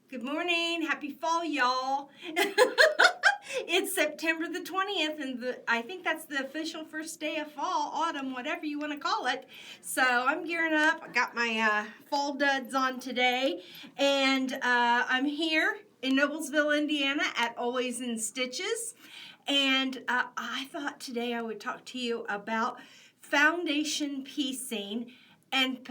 Good morning. Happy fall, y'all. It's September the 20th, and I think that's the official first day of fall, autumn, whatever you want to call it. So I'm gearing up. I got my fall duds on today, and I'm here in Noblesville, Indiana at Always in Stitches. And I thought today I would talk to you about foundation piecing and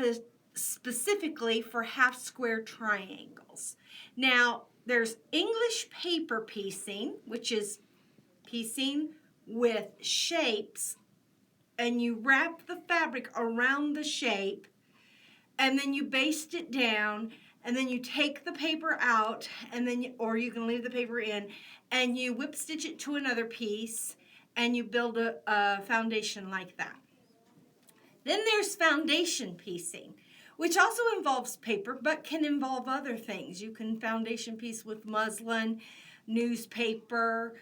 specifically for half square triangles. Now, there's English paper piecing, which is piecing with shapes, and you wrap the fabric around the shape, and then you baste it down, and then you take the paper out, and then or you can leave the paper in, and you whip stitch it to another piece, and you build a foundation like that. Then there's foundation piecing, which also involves paper, but can involve other things. You can foundation piece with muslin, newspaper,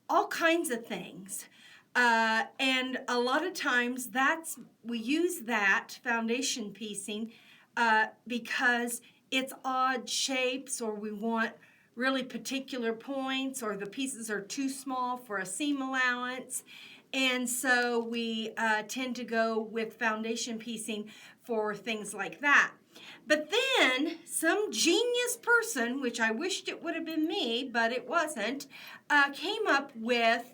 all kinds of things. And a lot of times we use that foundation piecing because it's odd shapes, or we want really particular points, or the pieces are too small for a seam allowance. And so we tend to go with foundation piecing for things like that. But then some genius person, which I wished it would have been me, but it wasn't, came up with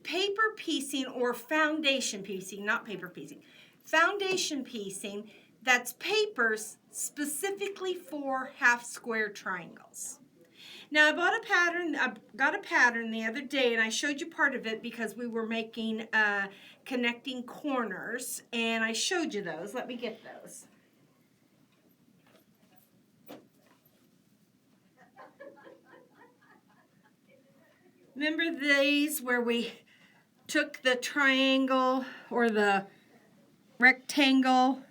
paper piecing, or foundation piecing, not paper piecing, foundation piecing that's papers specifically for half square triangles. Now I got a pattern the other day, and I showed you part of it because we were making connecting corners, and I showed you those. Let me get those. Remember these where we took the triangle or the rectangle?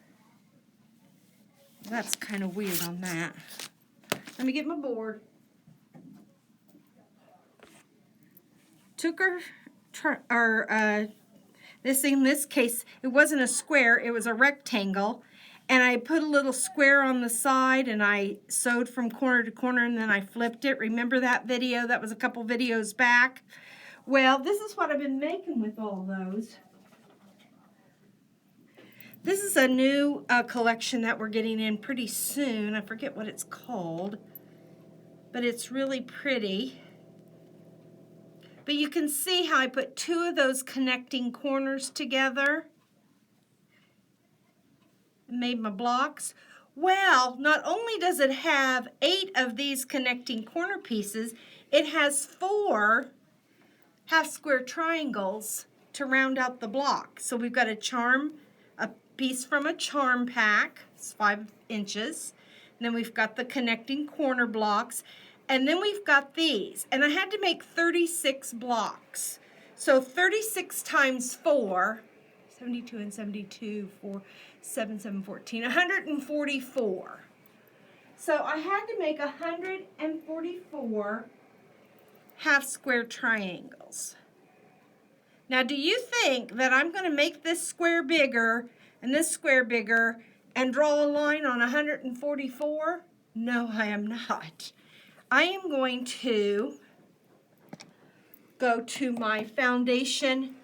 That's kind of weird on that. Let me get my board. Took in this case, it wasn't a square, it was a rectangle, and I put a little square on the side, and I sewed from corner to corner, and then I flipped it. Remember that video? That was a couple videos back. Well, this is what I've been making with all those. This is a new collection that we're getting in pretty soon. I forget what it's called, but it's really pretty. But you can see how I put two of those connecting corners together and made my blocks. Well, not only does it have 8 of these connecting corner pieces, it has 4 half square triangles to round out the block. So we've got a piece from a charm pack, it's 5 inches. And then we've got the connecting corner blocks. And then we've got these, and I had to make 36 blocks. So 36 times 4, 72 and 72, 4, 7, 7, 14, 144. So I had to make 144 half square triangles. Now, do you think that I'm going to make this square bigger and this square bigger and draw a line on 144? No, I am not. I am going to go to my foundation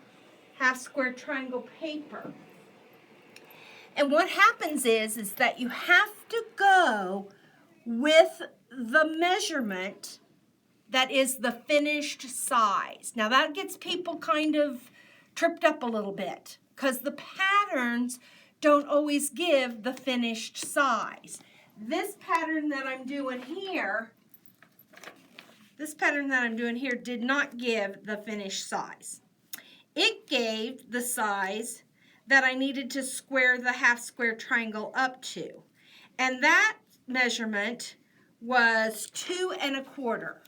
half square triangle paper. And what happens is that you have to go with the measurement that is the finished size. Now that gets people kind of tripped up a little bit because the patterns don't always give the finished size. This pattern that I'm doing here did not give the finished size. It gave the size that I needed to square the half square triangle up to. And that measurement was 2 1/4.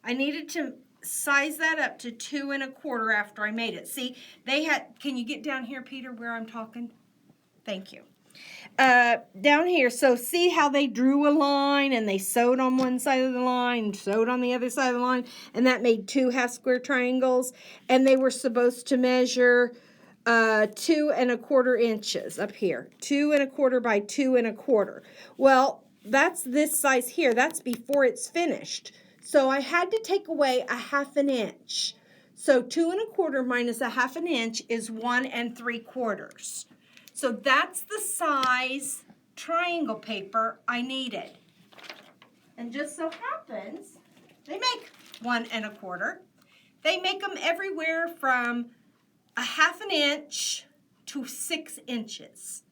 I needed to size that up to 2 1/4 after I made it. See, can you get down here, Peter, where I'm talking? Thank you. Down here, so see how they drew a line and they sewed on one side of the line, sewed on the other side of the line, and that made 2 half square triangles, and they were supposed to measure 2 1/4 inches up here, 2 1/4 by 2 1/4. Well, that's this size here. That's before it's finished. So I had to take away 1/2 inch. So 2 1/4 minus 1/2 inch is 1 3/4. So that's the size triangle paper I needed. And just so happens, they make 1 1/4. They make them everywhere from 1/2 inch to 6 inches.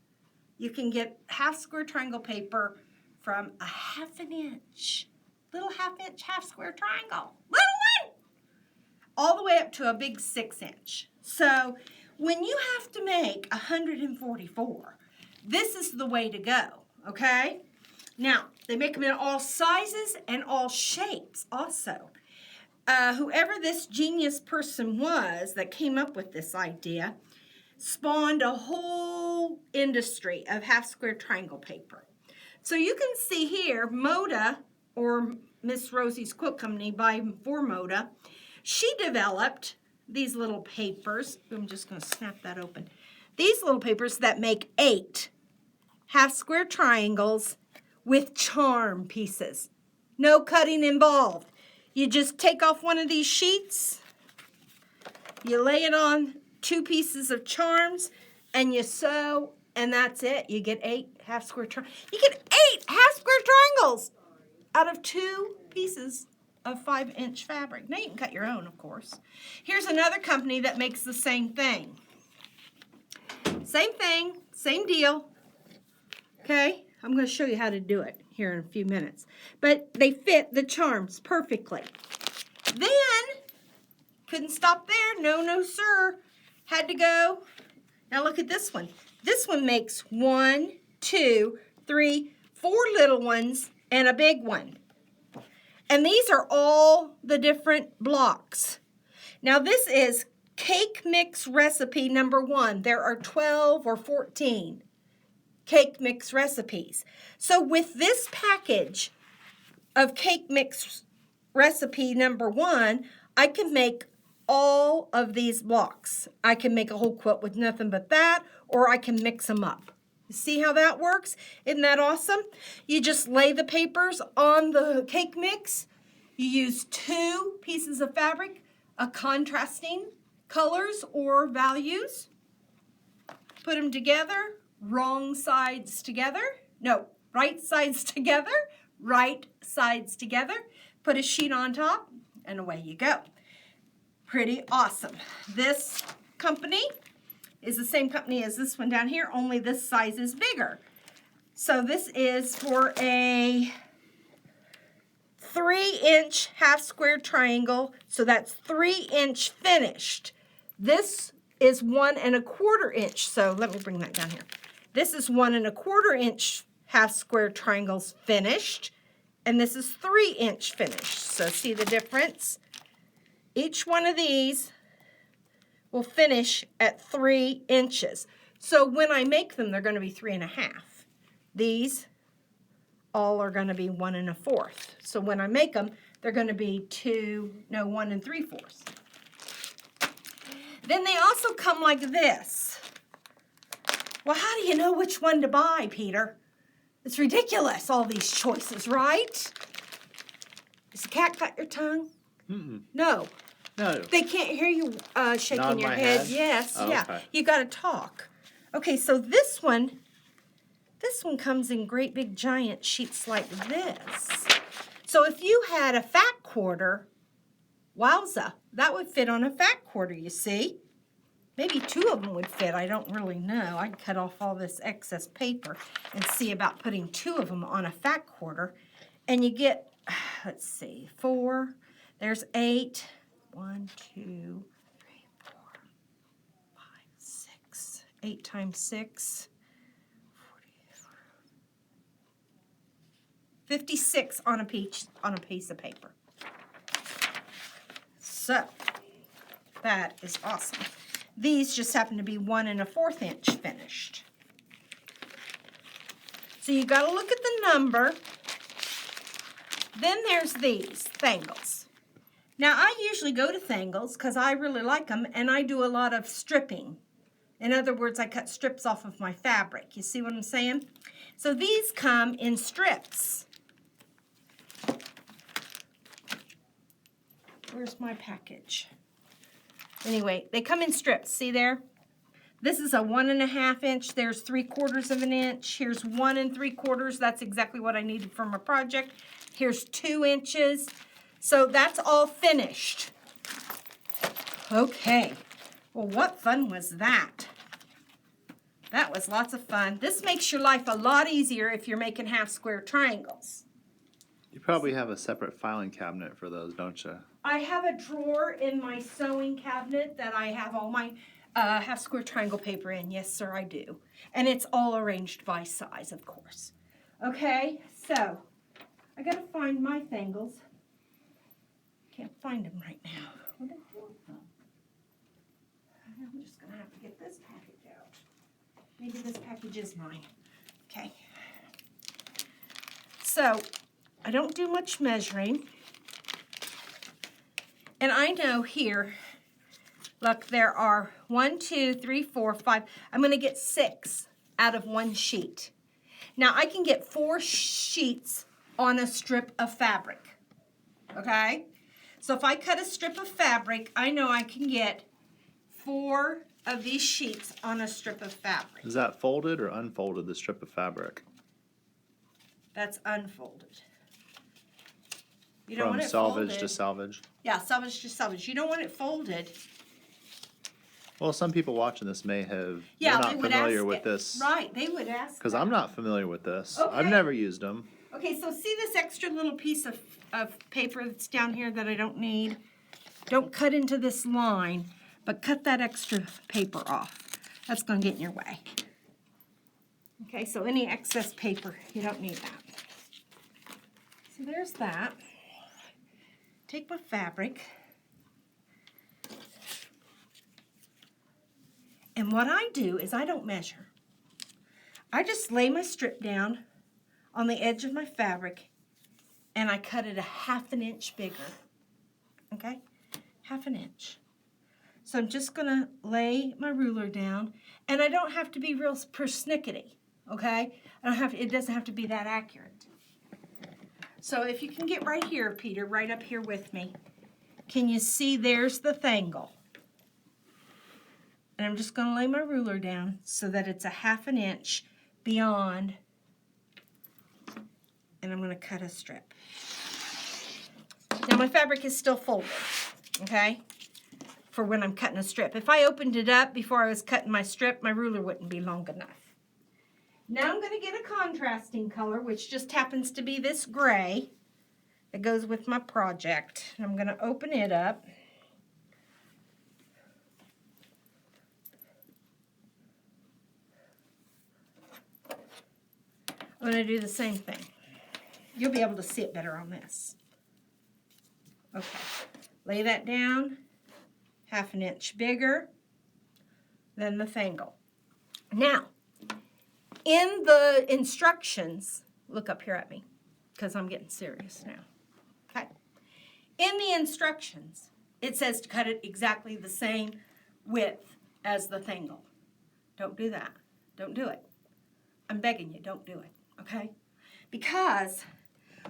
You can get half square triangle paper from 1/2 inch, little 1/2 inch, half square triangle, little one, all the way up to a big 6 inch. So when you have to make 144, this is the way to go, okay? Now, they make them in all sizes and all shapes also. Whoever this genius person was that came up with this idea spawned a whole industry of half square triangle paper. So you can see here, Moda, or Miss Rosie's Quilt Company for Moda, she developed these little papers. I'm just going to snap that open. These little papers that make 8 half square triangles with charm pieces. No cutting involved. You just take off one of these sheets, you lay it on 2 pieces of charms, and you sew, and that's it. You get 8 half square triangles. You get 8 half square triangles out of 2 pieces of 5 inch fabric. Now you can cut your own, of course. Here's another company that makes the same thing. Same thing, same deal. Okay, I'm going to show you how to do it here in a few minutes. But they fit the charms perfectly. Then, couldn't stop there. No, no, sir. Had to go. Now look at this one. This one makes 1, 2, 3, 4 little ones and a big one. And these are all the different blocks. Now this is cake mix recipe number 1. There are 12 or 14 cake mix recipes. So with this package of cake mix recipe number 1, I can make all of these blocks. I can make a whole quilt with nothing but that, or I can mix them up. You see how that works? Isn't that awesome? You just lay the papers on the cake mix. You use 2 pieces of fabric, a contrasting colors or values. Put them together, wrong sides together. No, right sides together, right sides together. Put a sheet on top, and away you go. Pretty awesome. This company is the same company as this one down here, only this size is bigger. So this is for a 3 inch half square triangle, so that's 3 inch finished. This is 1 1/4 inch, so let me bring that down here. This is 1 1/4 inch half square triangles finished, and this is 3 inch finished. So see the difference? Each one of these will finish at 3 inches. So when I make them, they're going to be 3 1/2. These all are going to be 1 1/4. So when I make them, they're going to be 1 3/4. Then they also come like this. Well, how do you know which one to buy, Peter? It's ridiculous, all these choices, right? Does the cat cut your tongue? Mm-mm. No. No. They can't hear you shaking Nod your my head. head? Yes, Oh, yeah. okay. You got to talk. Okay, so this one comes in great big giant sheets like this. So if you had a fat quarter, wowza, that would fit on a fat quarter, you see. Maybe 2 of them would fit. I don't really know. I'd cut off all this excess paper and see about putting 2 of them on a fat quarter. And you get, let's see, 4. There's 8. 1, 2, 3, 4, 5, 6. 8 times 6. 56 on a piece of paper. So that is awesome. These just happen to be 1 1/4 inch finished. So you got to look at the number. Then there's these Thangles. Now I usually go to Thangles because I really like them, and I do a lot of stripping. In other words, I cut strips off of my fabric. You see what I'm saying? So these come in strips. Where's my package? Anyway, they come in strips. See there? This is a 1.5 inch. There's 3/4 of an inch. Here's 1 3/4. That's exactly what I needed for my project. Here's 2 inches. So that's all finished. Okay. Well, what fun was that? That was lots of fun. This makes your life a lot easier if you're making half square triangles. You probably have a separate filing cabinet for those, don't you? I have a drawer in my sewing cabinet that I have all my half square triangle paper in. Yes, sir, I do. And it's all arranged by size, of course. Okay, so I gotta find my thangles. Can't find them right now. What did I do with them? I'm just gonna have to get this package out. Maybe this package is mine. Okay. So I don't do much measuring. And I know here, look, there are 1, 2, 3, 4, 5. I'm going to get 6 out of one sheet. Now, I can get 4 sheets on a strip of fabric, okay? So if I cut a strip of fabric, I know I can get 4 of these sheets on a strip of fabric. Is that folded or unfolded, the strip of fabric? That's unfolded. You don't From want it salvage folded. to salvage? Yeah, salvage to salvage. You don't want it folded. Well, some people watching this may have, Yeah, they're they not would familiar ask with it. this. Right, they would ask Because that. I'm not familiar with this. Okay. I've never used them. Okay, so see this extra little piece of paper that's down here that I don't need? Don't cut into this line, but cut that extra paper off. That's going to get in your way. Okay, so any excess paper, you don't need that. So there's that. Take my fabric. And what I do is I don't measure. I just lay my strip down on the edge of my fabric and I cut it a 1/2 inch bigger. Okay? 1/2 inch. So I'm just going to lay my ruler down, and I don't have to be real persnickety, okay? It doesn't have to be that accurate. So if you can get right here, Peter, right up here with me, can you see there's the thangle? And I'm just going to lay my ruler down so that it's a 1/2 inch beyond, and I'm going to cut a strip. Now my fabric is still folded, okay, for when I'm cutting a strip. If I opened it up before I was cutting my strip, my ruler wouldn't be long enough. Now I'm going to get a contrasting color, which just happens to be this gray that goes with my project. I'm going to open it up. I'm going to do the same thing. You'll be able to see it better on this. Okay, lay that down, 1/2 inch bigger than the thangle. Now, in the instructions, look up here at me, because I'm getting serious now. Okay, in the instructions, it says to cut it exactly the same width as the thangle. Don't do that. Don't do it. I'm begging you, don't do it, okay? Because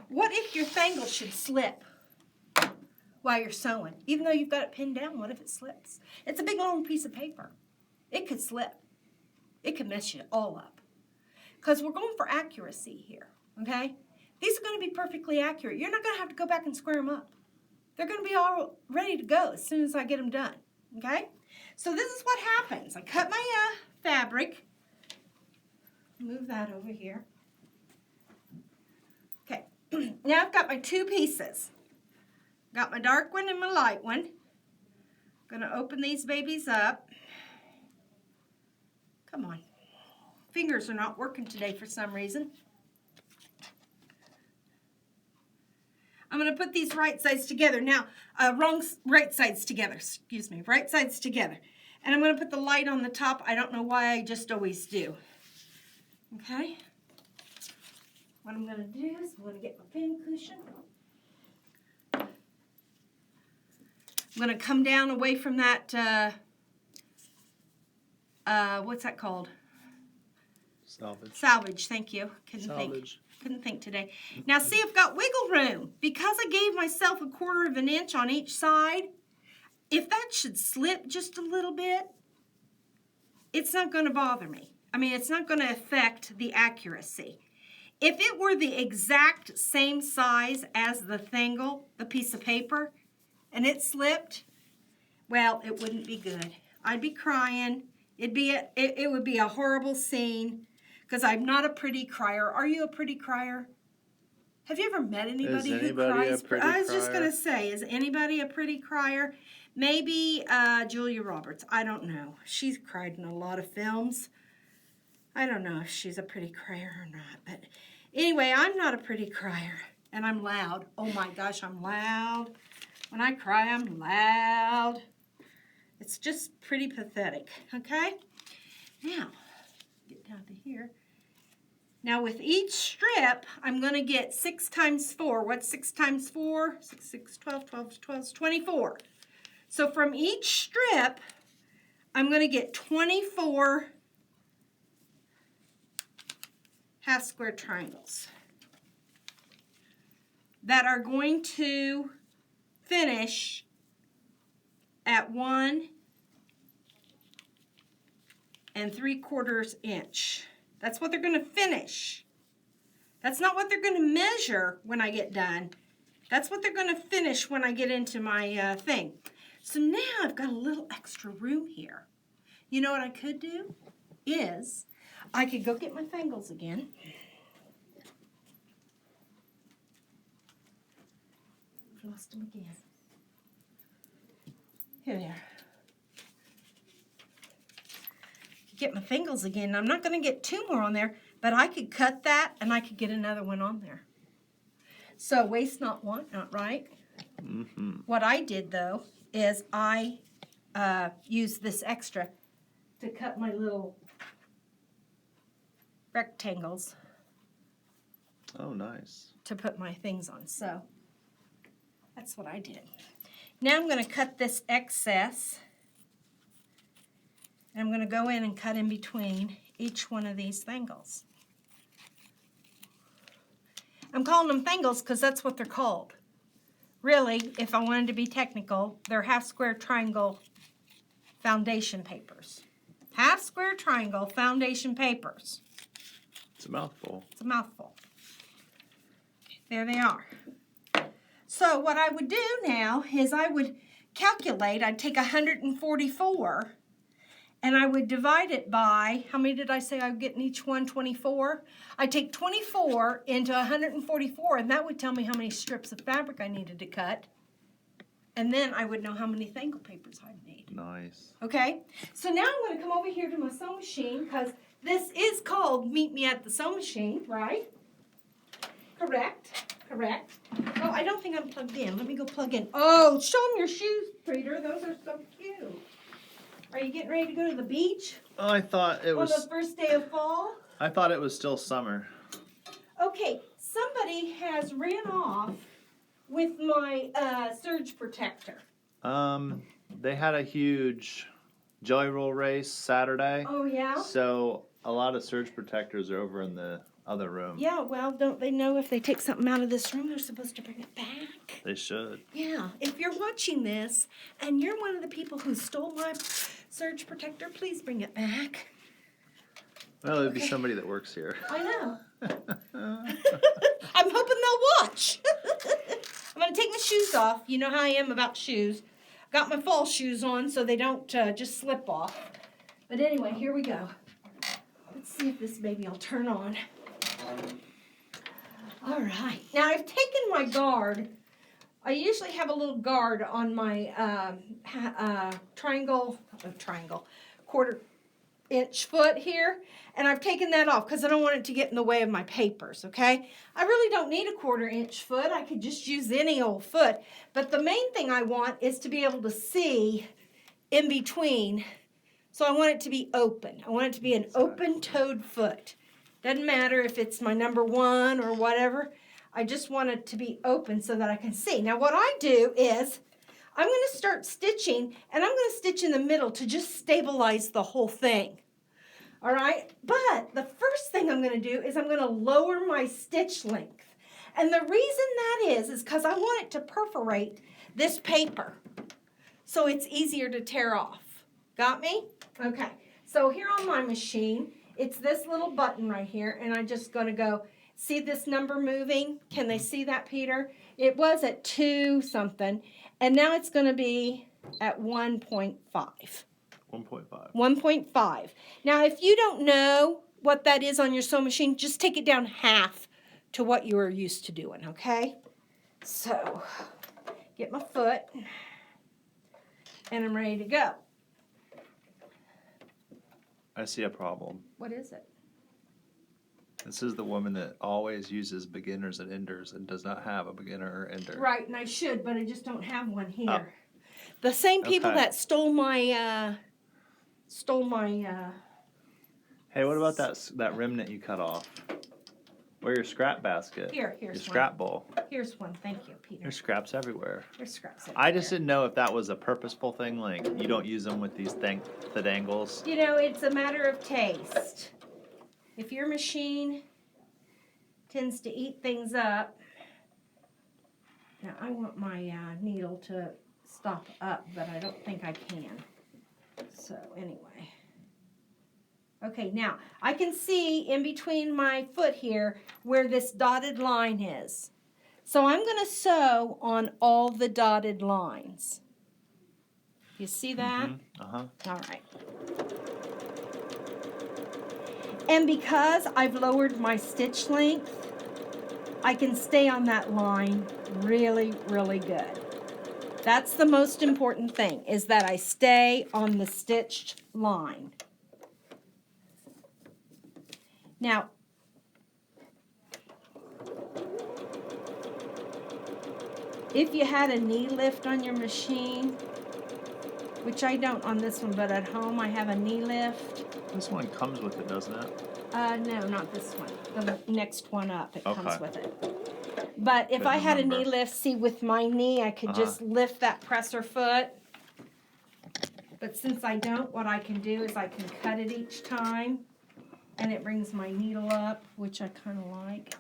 what if your thangle should slip while you're sewing? Even though you've got it pinned down, what if it slips? It's a big long piece of paper. It could slip. It could mess you all up. Because we're going for accuracy here, okay? These are going to be perfectly accurate. You're not going to have to go back and square them up. They're going to be all ready to go as soon as I get them done, okay? So this is what happens. I cut my fabric. Move that over here. Okay, now I've got my 2 pieces. Got my dark one and my light one. Gonna open these babies up. Come on. Fingers are not working today for some reason. I'm gonna put these right sides together. Now, right sides together, excuse me, right sides together. And I'm gonna put the light on the top. I don't know why, I just always do. Okay? What I'm gonna do is I'm gonna get my pin cushion. I'm going to come down away from that, what's that called? Salvage, thank you. Couldn't think today. Now see, I've got wiggle room. Because I gave myself 1/4 of an inch on each side, if that should slip just a little bit, it's not going to bother me. I mean, it's not going to affect the accuracy. If it were the exact same size as the thingle, the piece of paper, and it slipped, well, it wouldn't be good. I'd be crying. It would be a horrible scene because I'm not a pretty crier. Are you a pretty crier? Have you ever met anybody who cries? I was just going to say, is anybody a pretty crier? Maybe Julia Roberts. I don't know. She's cried in a lot of films. I don't know if she's a pretty crier or not. But anyway, I'm not a pretty crier. And I'm loud. Oh my gosh, I'm loud. When I cry, I'm loud. It's just pretty pathetic. Okay? Now, get down to here. Now with each strip, I'm going to get 6 times 4. What's 6 times 4? 6, 6, 12, 12, 12, 24. So from each strip, I'm going to get 24 half square triangles that are going to finish at 1 3/4 inch. That's what they're going to finish. That's not what they're going to measure when I get done. That's what they're going to finish when I get into my thing. So now I've got a little extra room here. You know what I could do is I could go get my fingers again. I've lost them again. Here they are. Get my fingers again. I'm not going to get 2 more on there, but I could cut that and I could get another one on there. So waste not, want not, right? Mm-hmm. What I did though is I used this extra to cut my little rectangles. Oh, nice. To put my things on. So that's what I did. Now I'm going to cut this excess. And I'm going to go in and cut in between each one of these thingles. I'm calling them thingles because that's what they're called. Really, if I wanted to be technical, they're half square triangle foundation papers. Half square triangle foundation papers. It's a mouthful. It's a mouthful. There they are. So what I would do now is I would calculate. I'd take 144 and I would divide it by, how many did I say I would get in each one? 24? I'd take 24 into 144, and that would tell me how many strips of fabric I needed to cut. And then I would know how many thingle papers I'd need. Nice. Okay? So now I'm going to come over here to my sewing machine, because this is called Meet Me at the Sewing Machine, right? Correct. Correct. Oh, I don't think I'm plugged in. Let me go plug in. Oh, show them your shoes, Peter. Those are so cute. Are you getting ready to go to the beach? Oh, I thought it was... On the first day of fall? I thought it was still summer. Okay, somebody has ran off with my surge protector. They had a huge jelly roll race Saturday. Oh, yeah? So a lot of surge protectors are over in the other room. Yeah, well, don't they know if they take something out of this room, they're supposed to bring it back? They should. Yeah, if you're watching this and you're one of the people who stole my surge protector, please bring it back. Well, it'd be somebody that works here. I know. I'm hoping they'll watch. I'm going to take my shoes off. You know how I am about shoes. Got my fall shoes on so they don't just slip off. But anyway, here we go. Let's see if this baby will turn on. All right. Now I've taken my guard. I usually have a little guard on my quarter-inch foot here, and I've taken that off because I don't want it to get in the way of my papers, okay? I really don't need a quarter-inch foot. I could just use any old foot, but the main thing I want is to be able to see in between, so I want it to be open. I want it to be an open-toed foot. Doesn't matter if it's my number 1 or whatever. I just want it to be open so that I can see. Now what I do is I'm going to start stitching, and I'm going to stitch in the middle to just stabilize the whole thing. All right, but the first thing I'm going to do is I'm going to lower my stitch length. And the reason that is because I want it to perforate this paper so it's easier to tear off. Got me? Okay, so here on my machine, it's this little button right here, and I'm just going to go, see this number moving? Can they see that, Peter? It was at 2 something, and now it's going to be at 1.5. 1.5. 1.5. Now, if you don't know what that is on your sewing machine, just take it down half to what you are used to doing, okay? So, get my foot, and I'm ready to go. I see a problem. What is it? This is the woman that always uses beginners and enders and does not have a beginner or ender. Right, and I should, but I just don't have one here. The same people that stole my, Hey, what about that remnant you cut off? Or your scrap basket? Here's your one. scrap bowl. Here's one, thank you, Peter. There's scraps everywhere. There's scraps everywhere. I just didn't know if that was a purposeful thing, like you don't use them with these angles. You know, it's a matter of taste. If your machine tends to eat things up, now I want my needle to stop up, but I don't think I can. So anyway. Okay, now I can see in between my foot here where this dotted line is. So I'm going to sew on all the dotted lines. You see that? Mm-hmm. Uh-huh. All right. And because I've lowered my stitch length, I can stay on that line really, really good. That's the most important thing, is that I stay on the stitched line. Now, if you had a knee lift on your machine, which I don't on this one, but at home I have a knee lift. This one comes with it, doesn't it? No, not this one. The next one up, it comes with it. But if Couldn't I had remember. a knee lift, see, with my knee, I could just lift that presser foot. But since I don't, what I can do is I can cut it each time, and it brings my needle up, which I kind of like.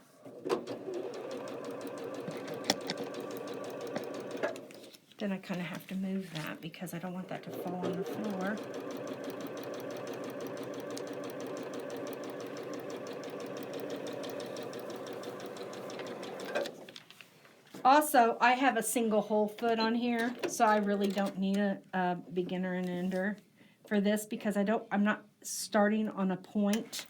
Then I kind of have to move that because I don't want that to fall on the floor. Also, I have a single hole foot on here, so I really don't need a beginner and ender for this because I'm not starting on a point.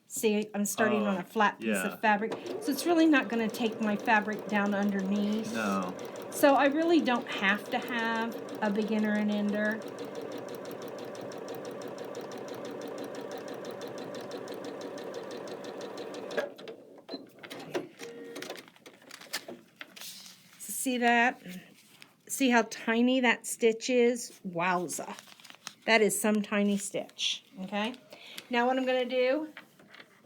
See, I'm starting on a flat piece of fabric, so it's really not going to take my fabric down underneath. No. So I really don't have to have a beginner and ender. See that? See how tiny that stitch is? Wowza. That is some tiny stitch, okay? Now what I'm going to do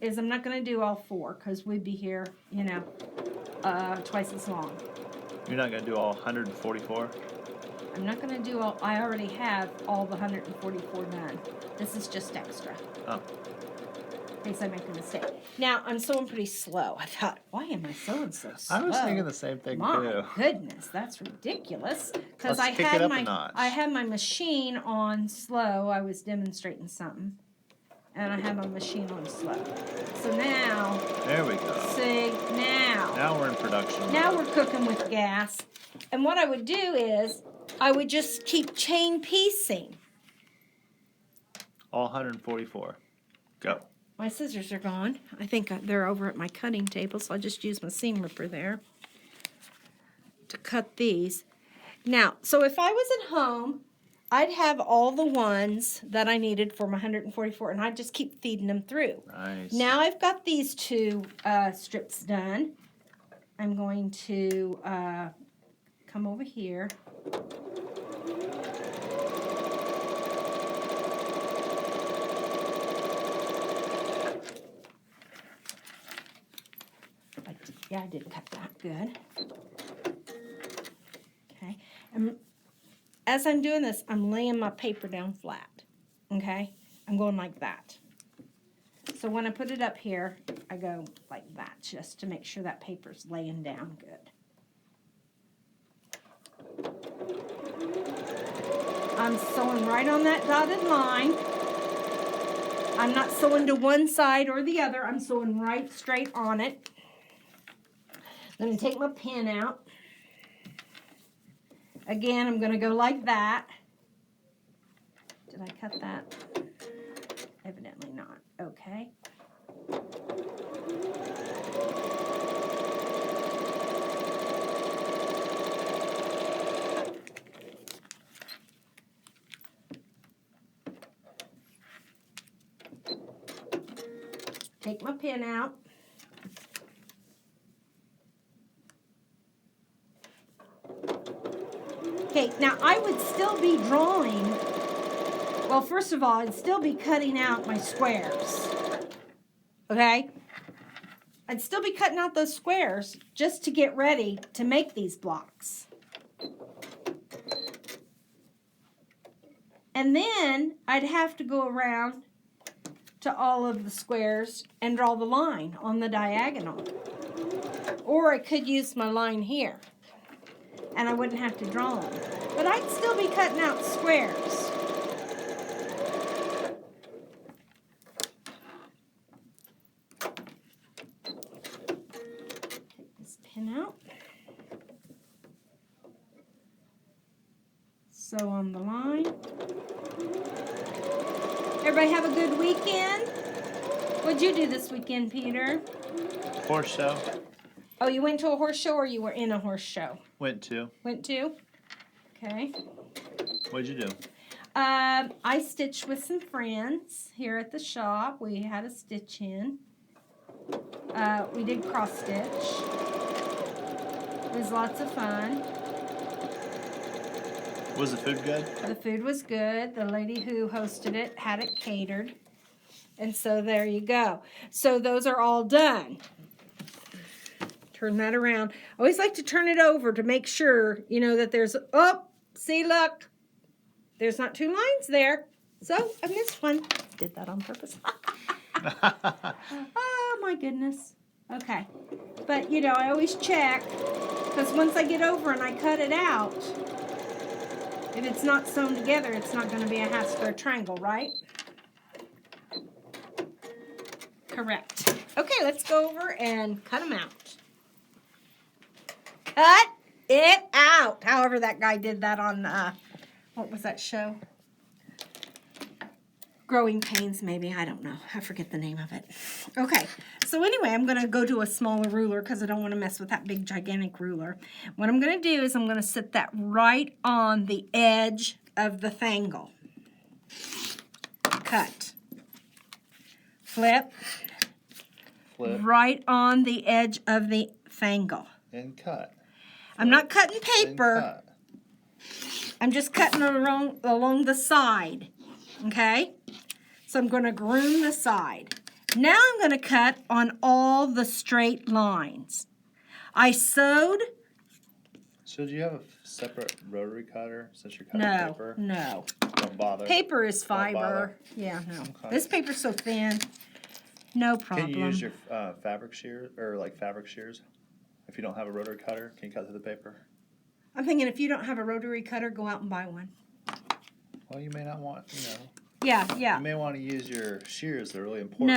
is I'm not going to do all 4 because we'd be here, you know, twice as long. You're not going to do all 144? I'm not going to do all, I already have all the 144 done. This is just extra. Oh. In case I make a mistake. Now, I'm sewing pretty slow. I thought, why am I sewing so slow? I was thinking the same thing, My too. goodness, that's ridiculous. Because Let's kick it up a notch. I had my machine on slow. I was demonstrating something. And I have my machine on slow. So now... There we go. See, now... Now we're in production. Now we're cooking with gas. And what I would do is, I would just keep chain piecing. All 144. Go. My scissors are gone. I think they're over at my cutting table, so I'll just use my seam ripper there to cut these. Now, so if I was at home, I'd have all the ones that I needed for my 144, and I'd just keep feeding them through. Nice. Now I've got these 2 strips done. I'm going to come over here. Yeah, I did cut that good. Okay. As I'm doing this, I'm laying my paper down flat. Okay? I'm going like that. So when I put it up here, I go like that just to make sure that paper's laying down good. I'm sewing right on that dotted line. I'm not sewing to one side or the other. I'm sewing right straight on it. I'm going to take my pin out. Again, I'm going to go like that. Did I cut that? Evidently not. Okay. Take my pin out. Okay, now I would still be drawing. Well, first of all, I'd still be cutting out my squares. Okay? I'd still be cutting out those squares just to get ready to make these blocks. And then I'd have to go around to all of the squares and draw the line on the diagonal. Or I could use my line here and I wouldn't have to draw them. But I'd still be cutting out squares. Take this pin out. Sew on the line. Everybody have a good weekend? What'd you do this weekend, Peter? Horse show. Oh, you went to a horse show or you were in a horse show? Went to. Went to? Okay. What'd you do? I stitched with some friends here at the shop. We had a stitch in. We did cross stitch. It was lots of fun. Was the food good? The food was good. The lady who hosted it had it catered. And so there you go. So those are all done. Turn that around. I always like to turn it over to make sure, you know, that there's, oh, see, look. There's not two lines there. So I missed one. Did that on purpose. Oh, my goodness. Okay. But, you know, I always check. Because once I get over and I cut it out, if it's not sewn together, it's not going to be a half square triangle, right? Correct. Okay, let's go over and cut them out. Cut it out. However, that guy did that on, what was that show? Growing Pains, maybe. I don't know. I forget the name of it. Okay. So anyway, I'm going to go to a smaller ruler because I don't want to mess with that big, gigantic ruler. What I'm going to do is I'm going to set that right on the edge of the fangle. Cut. Flip. Flip. Right on the edge of the fangle. And cut. I'm not cutting paper. And cut. I'm just cutting it along the side. Okay? So I'm going to groom the side. Now I'm going to cut on all the straight lines. I sewed. So do you have a separate rotary cutter since you're cutting paper? No. Don't bother. Paper is fiber. bother. Yeah, no. Okay. This paper's so thin. No problem. Can you use your fabric shears or like fabric shears? If you don't have a rotary cutter, can you cut through the paper? I'm thinking if you don't have a rotary cutter, go out and buy one. Well, you may not want, you know. Yeah. You may want to use your shears. They're really important.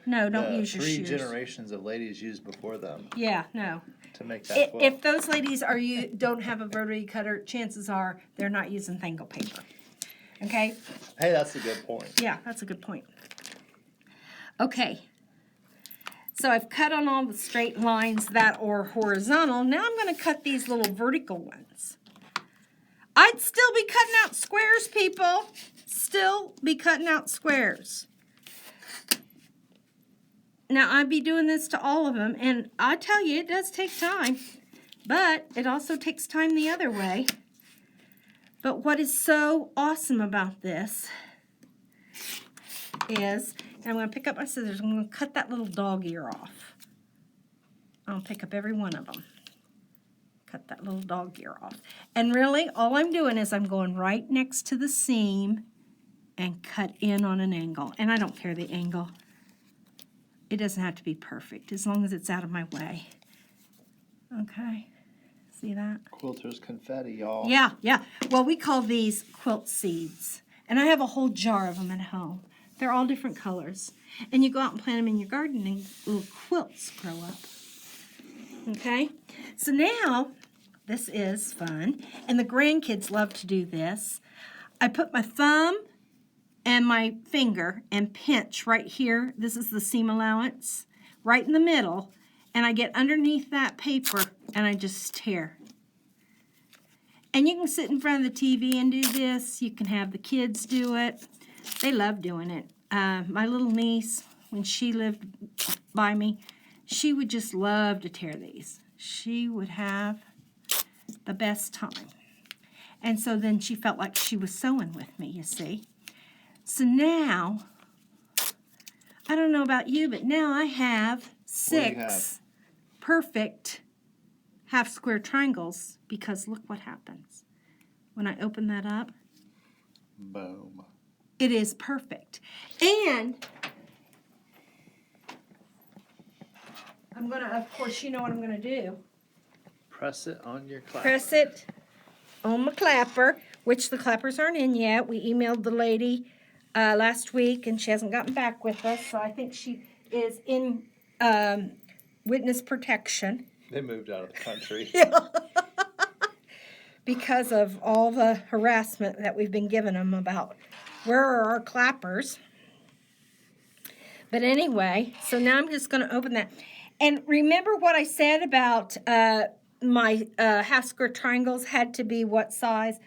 No, don't use your shears. 3 generations of ladies used before them. Yeah, no. To make that quilt. If those ladies don't have a rotary cutter, chances are they're not using fangle paper. Okay? Hey, that's a good point. Yeah, that's a good point. Okay. So I've cut on all the straight lines that are horizontal. Now I'm going to cut these little vertical ones. I'd still be cutting out squares, people. Still be cutting out squares. Now, I'd be doing this to all of them, and I tell you, it does take time, but it also takes time the other way. But what is so awesome about this is, and I'm going to pick up my scissors, I'm going to cut that little dog ear off. I'll pick up every one of them. Cut that little dog ear off. And really, all I'm doing is I'm going right next to the seam and cut in on an angle. And I don't care the angle. It doesn't have to be perfect, as long as it's out of my way. Okay, see that? Quilter's confetti, y'all. Yeah, yeah. Well, we call these quilt seeds. And I have a whole jar of them at home. They're all different colors. And you go out and plant them in your garden and little quilts grow up. Okay? So now, this is fun. And the grandkids love to do this. I put my thumb and my finger and pinch right here. This is the seam allowance. Right in the middle. And I get underneath that paper and I just tear. And you can sit in front of the TV and do this. You can have the kids do it. They love doing it. My little niece, when she lived by me, she would just love to tear these. She would have the best time. And so then she felt like she was sewing with me, you see. So now, I don't know about you, but now I have 6 perfect half square triangles, because look what happens when I open that up. Boom. It is perfect. And I'm going to, of course, you know what I'm going to do. Press it on your clapper. Press it on my clapper, which the clappers aren't in yet. We emailed the lady last week, and she hasn't gotten back with us, so I think she is in witness protection. They moved out of the country. Yeah. Because of all the harassment that we've been giving them about where are our clappers. But anyway, so now I'm just going to open that. And remember what I said about my half square triangles had to be what size?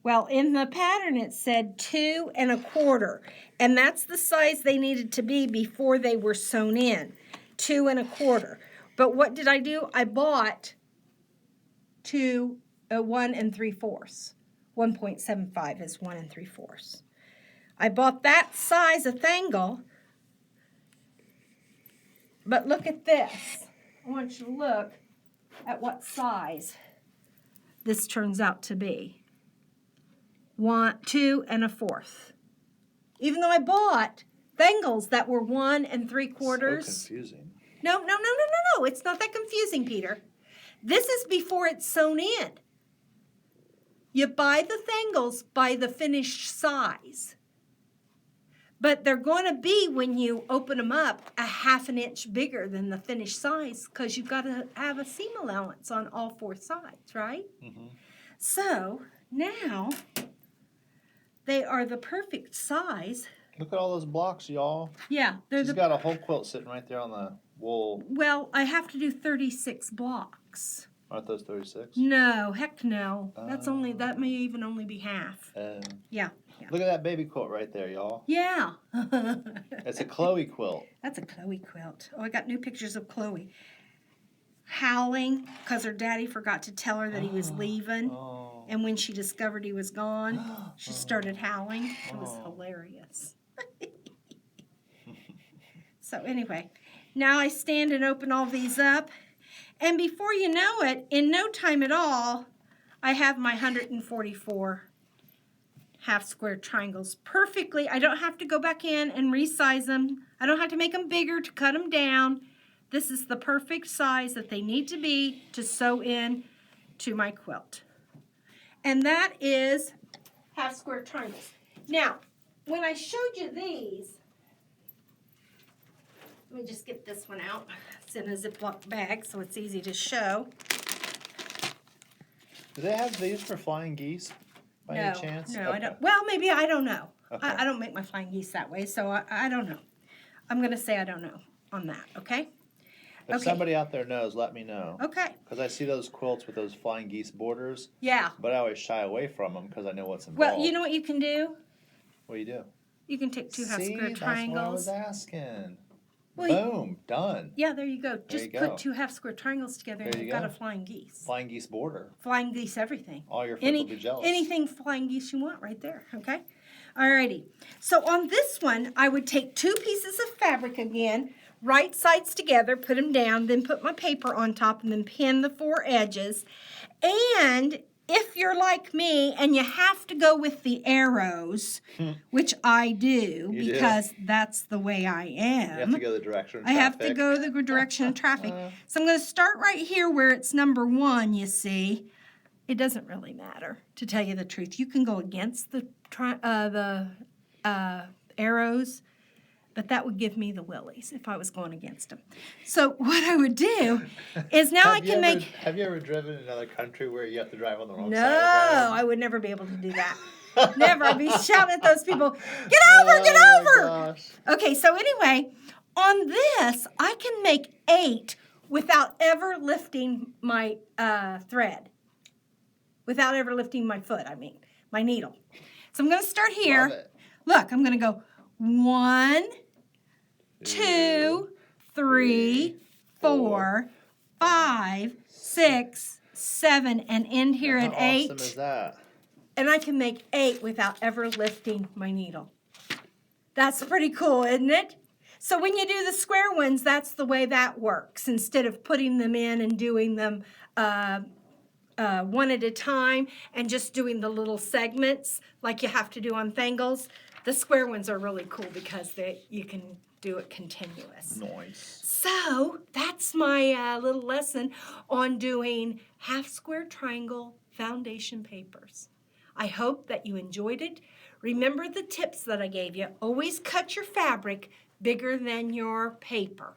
Well, in the pattern it said 2 1/4. And that's the size they needed to be before they were sewn in. 2 1/4. But what did I do? I bought 1 3/4. 1.75 is 1 3/4. I bought that size of thangle. But look at this. I want you to look at what size this turns out to be. 2 1/4. Even though I bought thangles that were 1 3/4. So confusing. No. It's not that confusing, Peter. This is before it's sewn in. You buy the thangles by the finished size. But they're going to be, when you open them up, a 1/2 inch bigger than the finished size, because you've got to have a seam allowance on all 4 sides, right? Mm-hmm. So now they are the perfect size. Look at all those blocks, y'all. Yeah, She's got a whole quilt sitting right there on the wool. Well, I have to do 36 blocks. Aren't those 36? No, heck no. That may even only be half. Yeah. Look at that baby quilt right there, y'all. Yeah. It's a Chloe quilt. That's a Chloe quilt. Oh, I got new pictures of Chloe. Howling because her daddy forgot to tell her that he was leaving. Oh. And when she discovered he was gone, she started howling. It was hilarious. So anyway, now I stand and open all these up. And before you know it, in no time at all, I have my 144 half square triangles perfectly. I don't have to go back in and resize them. I don't have to make them bigger to cut them down. This is the perfect size that they need to be to sew in to my quilt. And that is half square triangles. Now, when I showed you these, let me just get this one out. It's in a Ziploc bag, so it's easy to show. Do they have these for flying geese by any chance? No, Okay. I don't. Well, maybe, I don't know. Okay. I don't make my flying geese that way, so I don't know. I'm going to say I don't know on that, okay? If somebody out there knows, let me know. Okay. Because I see those quilts with those flying geese borders. Yeah. But I always shy away from them because I know what's involved. Well, you know what you can do? What do you do? You can take 2 half square That's what I triangles. was asking. Well, Boom, done. Yeah, there you go. There Just you go. put 2 half square triangles together and There you you've got go. a flying geese. Flying geese border. Flying geese, everything. All your friends will be jealous. Anything flying geese you want right there, okay? Alrighty. So on this one, I would take 2 pieces of fabric again, right sides together, put them down, then put my paper on top and then pin the 4 edges. And if you're like me and you have to go with the arrows, which I do You because that's the way I am. You have to go the direction of I traffic. have to go the direction of traffic. So I'm going to start right here where it's number 1, you see. It doesn't really matter, to tell you the truth. You can go against the arrows, but that would give me the willies if I was going against them. So what I would do is now I can make... Have you ever driven in another country where you have to drive on the wrong No, side of the road? I would never be able to do that. Never. I'd be shouting at those people, get over, get Oh, over. gosh. Okay, so anyway, on this, I can make 8 without ever lifting my thread. Without ever lifting my foot, my needle. So I'm going to start here. Love it. Look, I'm going to go 1, 2, 3, 4, 5, 6, 7, and end here at 8. How awesome is that? And I can make 8 without ever lifting my needle. That's pretty cool, isn't it? So when you do the square ones, that's the way that works. Instead of putting them in and doing them one at a time and just doing the little segments like you have to do on Thangles, the square ones are really cool because you can do it continuous. Nice. So that's my little lesson on doing half square triangle foundation papers. I hope that you enjoyed it. Remember the tips that I gave you. Always cut your fabric bigger than your paper,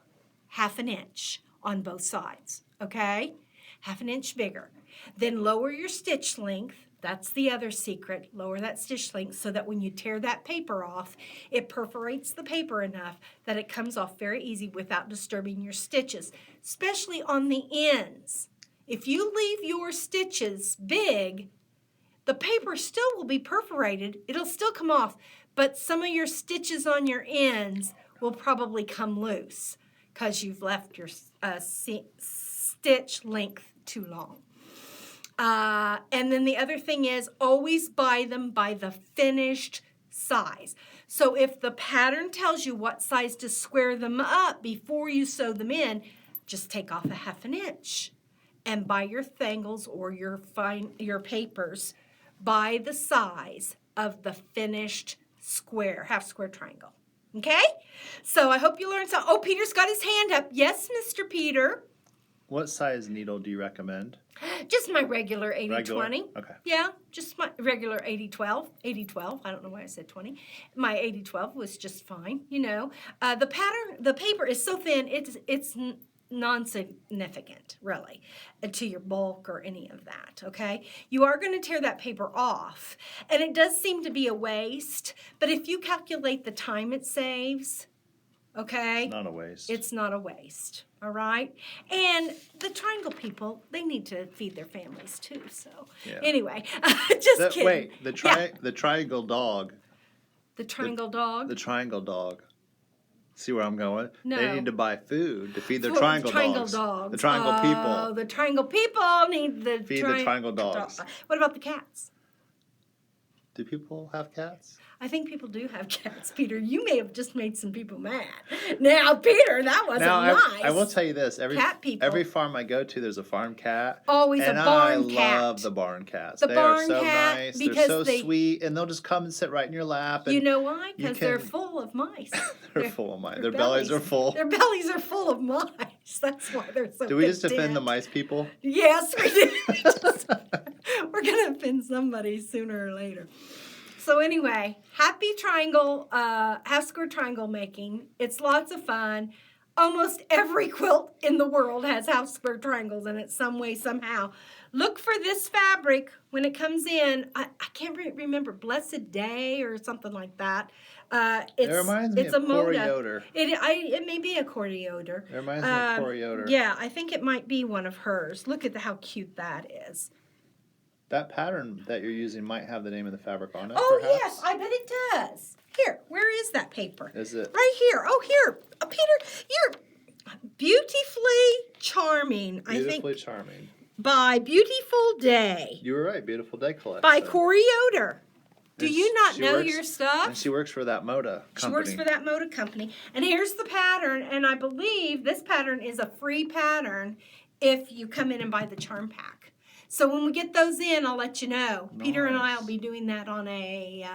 1/2 inch on both sides, okay? 1/2 inch bigger. Then lower your stitch length. That's the other secret. Lower that stitch length so that when you tear that paper off, it perforates the paper enough that it comes off very easy without disturbing your stitches, especially on the ends. If you leave your stitches big, the paper still will be perforated. It'll still come off, but some of your stitches on your ends will probably come loose because you've left your stitch length too long. And then the other thing is always buy them by the finished size. So if the pattern tells you what size to square them up before you sew them in, just take off 1/2 inch and buy your Thangles or your papers by the size of the finished square, half square triangle. Okay? So I hope you learned something. Oh, Peter's got his hand up. Yes, Mr. Peter. What size needle do you recommend? Just my regular 80-20. Okay. Yeah, just my regular 80-12. 80-12. I don't know why I said 20. My 80-12 was just fine, you know. The paper is so thin, it's non-significant, really, to your bulk or any of that, okay? You are going to tear that paper off, and it does seem to be a waste, but if you calculate the time it saves, okay? It's not a waste. It's not a waste, all right? And the triangle people, they need to feed their families too, so. Yeah. Anyway, just kidding. Wait, the triangle dog. The triangle dog? The triangle dog. See where I'm going? No. They need to buy food to feed their For triangle dogs. The triangle people. The triangle people need the Feed the triangle dogs. What about the cats? Do people have cats? I think people do have cats, Peter. You may have just made some people mad. Now, Peter, that wasn't nice. I will tell you this. Every farm I go to, there's a farm cat. Always a barn cat. And I love the barn cats. The they barn are so cat, nice. because they're so sweet, and they'll just come and sit right in your lap. And you know why? Because they're full of mice. They're full of mice. Their bellies are full. Their bellies are full of mice. That's why they're so Do we just offend the mice people? Yes, we do. We're going to offend somebody sooner or later. So anyway, happy triangle, half square triangle making. It's lots of fun. Almost every quilt in the world has half square triangles in it some way, somehow. Look for this fabric when it comes in. I can't remember, Blessed Day or something like that. It reminds me of Corey Yoder. It may be a Corey Yoder. It reminds me of Corey Yoder. Yeah, I think it might be one of hers. Look at how cute that is. That pattern that you're using might have the name of the fabric on it, Oh, perhaps? yes, I bet it does. Here, where is that paper? Is it? Right here. Oh, here. Peter, you're beautifully charming, I think. Beautifully charming. By Beautiful Day. You were right, Beautiful Day collection. By Corey Yoder. Do you not know your stuff? And she works for that Moda company. She works for that Moda company. And here's the pattern, and I believe this pattern is a free pattern if you come in and buy the charm pack. So when we get those in, I'll let you know. Peter and I Nice. will be doing that on a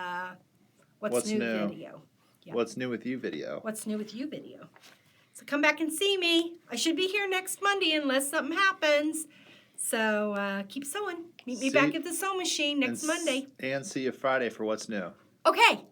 What's New video. Yeah. What's new with you video? What's New with You video. So come back and see me. I should be here next Monday unless something happens. So keep sewing. Meet me back at the sew machine next Monday. And see you Friday for What's New. Okay.